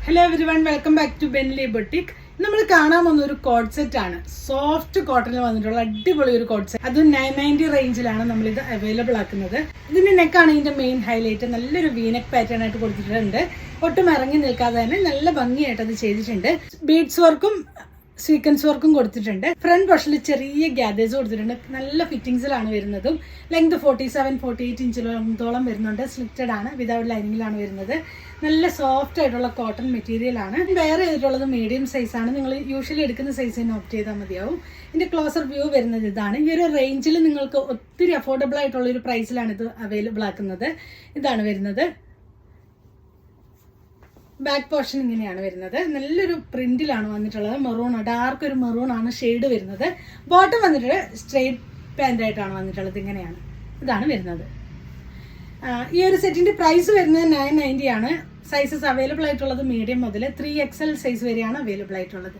Hello everyone, welcome back to Benly boutique. നമ്മൾ കാണാൻ വന്ന ഒരു കോഡ് സെറ്റ് ആണ്. സോഫ്റ്റ് കോട്ടണിൽ വന്നിട്ടുള്ള അടിപൊളി ഒരു കോഡ് സെറ്റ്. അത് 990 റേഞ്ചിലാണ് നമ്മൾ ഇത് അവൈലബിൾ ആക്കുന്നത്. ഇതിന്റെ നെക്കാണ് ഇതിന്റെ മെയിൻ ഹൈലൈറ്റ്. നല്ലൊരു വീനെക്ക് പാറ്റേൺ ആയിട്ട് കൊടുത്തിട്ടുണ്ട്. ഒട്ടും ഇറങ്ങി നിൽക്കാതെ തന്നെ നല്ല ഭംഗിയായിട്ട് അത് ചെയ്തിട്ടുണ്ട്. ബീഡ്സ് വർക്കും സീക്വൻസ് വർക്കും കൊടുത്തിട്ടുണ്ട്. ഫ്രണ്ട് പോർഷനിൽ ചെറിയ ഗ്യാദേഴ്സ് കൊടുത്തിട്ടുണ്ട്. നല്ല ഫിറ്റിംഗ്സിലാണ് വരുന്നതും. ലെങ്ത് 47-48 ഇഞ്ചോളം വരുന്നുണ്ട്. സ്ലിറ്റഡ് ആണ്, വിതൗട്ട് ലൈനിങ്ങിലാണ് വരുന്നത്. നല്ല സോഫ്റ്റ് ആയിട്ടുള്ള കോട്ടൺ മെറ്റീരിയൽ ആണ്. വെയർ ചെയ്തിട്ടുള്ളത് മീഡിയം സൈസ് ആണ്. നിങ്ങൾ യൂഷ്വലി എടുക്കുന്ന സൈസ് തന്നെ ഓപ്റ്റ് ചെയ്താൽ മതിയാവും. ഇതിന്റെ ക്ലോസർ വ്യൂ വരുന്നത് ഇതാണ്. ഈ ഒരു റേഞ്ചിൽ നിങ്ങൾക്ക് ഒത്തിരി അഫോർഡബിൾ ആയിട്ടുള്ള ഒരു പ്രൈസിലാണ് ഇത് അവൈലബിൾ ആക്കുന്നത്. ഇതാണ് വരുന്നത്. ബാക്ക് പോർഷൻ ഇങ്ങനെയാണ് വരുന്നത്. നല്ലൊരു പ്രിന്റിലാണ് വന്നിട്ടുള്ളത്. മെറൂൺ, ഡാർക്ക് ഒരു മെറൂൺ ആണ് ഷെയ്ഡ് വരുന്നത്. ബോട്ടം വന്നിട്ട് സ്ട്രെയിറ്റ് പാന്റ് ആയിട്ടാണ് വന്നിട്ടുള്ളത്. ഇങ്ങനെയാണ് ഇതാണ് വരുന്നത്. ഈ ഒരു സെറ്റിന്റെ പ്രൈസ് വരുന്നത് 990 ആണ്. സൈസസ് അവൈലബിൾ ആയിട്ടുള്ളത് മീഡിയം മുതൽ 3XL സൈസ് വരെയാണ് അവൈലബിൾ ആയിട്ടുള്ളത്.